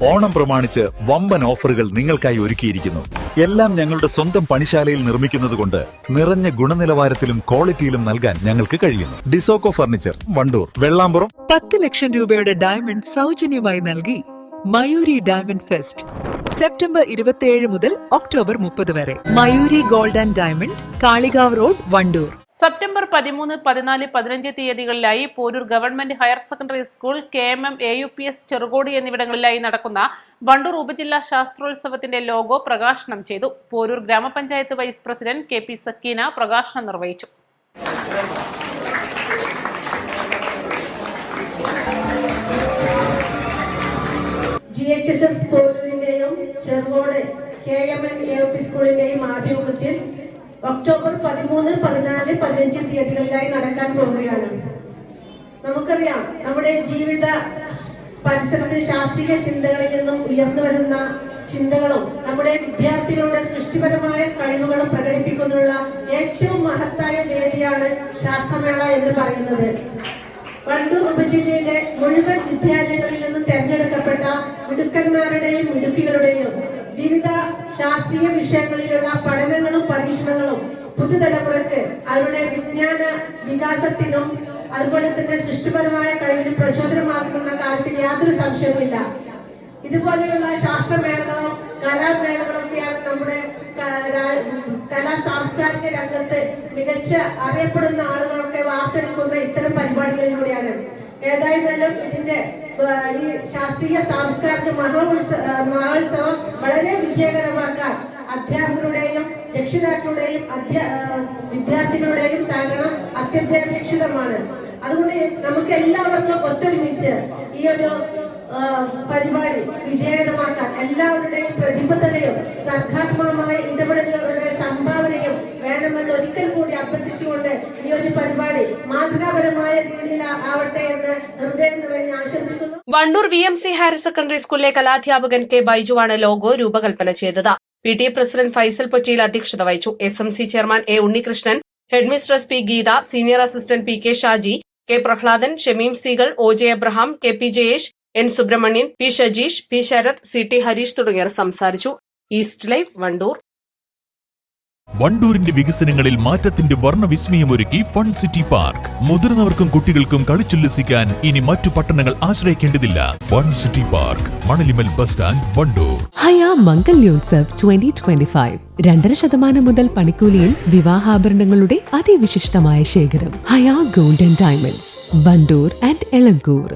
ഓണം പ്രമാണിച്ച് വമ്പൻ ഓഫറുകൾ നിങ്ങൾക്കായി ഒരുക്കിയിരിക്കുന്നു. എല്ലാം ഞങ്ങളുടെ സ്വന്തം പണിശാലയിൽ നിർമ്മിക്കുന്നതുകൊണ്ട് നിറഞ്ഞ ഗുണനിലവാരത്തിലും ക്വാളിറ്റിയിലും നൽകാൻ ഞങ്ങൾക്ക് കഴിയുന്നു. ഡിസോക്കോ ഫർണിച്ചർ, വണ്ടൂർ, വെള്ളാമ്പുറം. 10 ലക്ഷം രൂപയുടെ ഡയമണ്ട് സൗജന്യമായി നൽകി മയൂരി ഡയമണ്ട് ഫെസ്റ്റ് സെപ്റ്റംബർ 27 മുതൽ ഒക്ടോബർ 30 വരെ. Mayuri gold and diamond, Kalikavu road, Wandoor. September 13, 14, 15 തീയതികളിലായി Poroor government higher secondary school, KMM AUPS Cherukode എന്നിവിടങ്ങളിലായി നടക്കുന്ന വണ്ടൂർ ഉപജില്ലാ ശാസ്ത്രോത്സവത്തിന്റെ ലോഗോ പ്രകാശനം ചെയ്തു. പോരൂർ ഗ്രാമപഞ്ചായത്ത് വൈസ് പ്രസിഡന്റ് KP സക്കീന പ്രകാശനം നിർവഹിച്ചു. GHSS പോരൂരിന്റെയും ചെറുകോട് KMM AUP സ്കൂളിന്റെയും ആഭിമുഖ്യത്തിൽ ഒക്ടോബർ 13, 14, 15 തീയതികളിലായി നടക്കാൻ പോവുകയാണ്. നമുക്കറിയാം, നമ്മുടെ ജീവിത പരിസരത്തിൽ ശാസ്ത്രീയ ചിന്തകളിൽ നിന്നും ഉയർന്നു വരുന്ന ചിന്തകളും നമ്മുടെ വിദ്യാർത്ഥികളുടെ സൃഷ്ടിപരമായ കഴിവുകളും പ്രകടിപ്പിക്കുന്നുള്ള ഏറ്റവും മഹത്തായ വേദിയാണ് ശാസ്ത്രമേള എന്ന് പറയുന്നത്. വണ്ടൂർ ഉപജില്ലയിലെ മുഴുവൻ വിദ്യാലയങ്ങളിൽ നിന്നും തെരഞ്ഞെടുക്കപ്പെട്ട മിടുക്കന്മാരുടെയും മിടുക്കികളുടെയും വിവിധ ശാസ്ത്രീയ വിഷയങ്ങളിലുള്ള പഠനങ്ങളും പരീക്ഷണങ്ങളും പുതുതലമുറയ്ക്ക് അവരുടെ വിജ്ഞാന വികാസത്തിനും അതുപോലെ തന്നെ സൃഷ്ടിപരമായ കഴിവിനും പ്രചോദനമാകുന്ന കാര്യത്തിൽ യാതൊരു സംശയവുമില്ല. ഇതുപോലെയുള്ള ശാസ്ത്രമേളകളും കലാമേളകളൊക്കെയാണ് നമ്മുടെ കലാ സാംസ്കാരിക രംഗത്ത് മികച്ച അറിയപ്പെടുന്ന ആളുകളൊക്കെ വാർത്തെടുക്കുന്ന ഇത്തരം പരിപാടികളിലൂടെയാണ്. ഏതായിരുന്നാലും ഇതിന്റെ ഈ ശാസ്ത്രീയ സാംസ്കാരിക മഹോത്സവം വളരെ വിജയകരമാക്കാൻ അധ്യാപകരുടെയും രക്ഷിതാക്കളുടെയും വിദ്യാർത്ഥികളുടെയും സഹകരണം അത്യന്താപേക്ഷിതമാണ്. അതുകൊണ്ട് നമുക്ക് എല്ലാവർക്കും ഒത്തൊരുമിച്ച് ഈ ഒരു പരിപാടി വിജയകരമാക്കാൻ എല്ലാവരുടെയും പ്രതിബദ്ധതയും സർഗാത്മകമായ ഇടപെടലുകളുടെ സംഭാവനയും വേണമെന്ന് ഒരിക്കൽ കൂടി അഭ്യർത്ഥിച്ചുകൊണ്ട് ഈ ഒരു പരിപാടി മാതൃകാപരമായ രീതിയിൽ ആവട്ടെ എന്ന് ഹൃദയം നിറഞ്ഞ് ആശംസിക്കുന്നു. വണ്ടൂർ VMC ഹയർ സെക്കൻഡറി സ്കൂളിലെ കലാധ്യാപകൻ K. ബൈജുവാണ് ലോഗോ രൂപകൽപ്പന ചെയ്തത്. PTA പ്രസിഡന്റ് ഫൈസൽ പൊറ്റിയിൽ അധ്യക്ഷത വഹിച്ചു. SMC chairman A. Unnikrishnan, headmistress P. Geetha, senior assistant PK Shaji, K. Prahladan, Shameem സീകൾ, OJ Abraham, KP Jayesh, N. Subramanian, P. Shajeesh, P. Sarath, CT Harish തുടങ്ങിയവർ സംസാരിച്ചു. East live, Wandoor. വണ്ടൂരിന്റെ വികസനങ്ങളിൽ മാറ്റത്തിന്റെ വർണ്ണവിസ്മയമൊരുക്കി ഫൺ സിറ്റി പാർക്ക്. മുതിർന്നവർക്കും കുട്ടികൾക്കും കളിച്ചുല്ലസിക്കാൻ ഇനി മറ്റു പട്ടണങ്ങൾ ആശ്രയിക്കേണ്ടതില്ല. Fun city park, Manalimal bus stand, Wandoor. Haya Mangalyotsav 2025 2.5% മുതൽ പണിക്കൂലിയിൽ വിവാഹാഭരണങ്ങളുടെ അതിവിശിഷ്ടമായ ശേഖരം. Haya golden diamonds, Wandoor and Elankur.